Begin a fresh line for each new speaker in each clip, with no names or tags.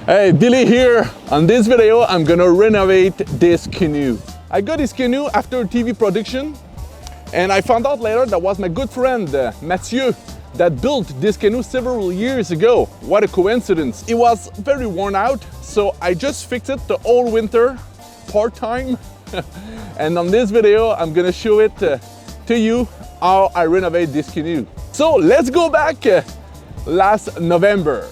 Hey, Billy here. On this video, I'm gonna renovate this canoe. I got this canoe after a TV production, and I found out later that was my good friend, Mathieu, that built this canoe several years ago. What a coincidence. It was very worn out, so I just fixed it the whole winter, part-time. And on this video, I'm gonna show it to you how I renovate this canoe. So let's go back last November.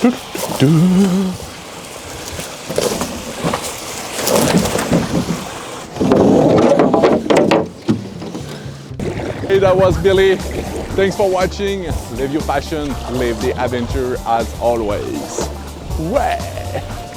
Hey, that was Billy. Thanks for watching. Live your passion, live the adventure as always. Ouais.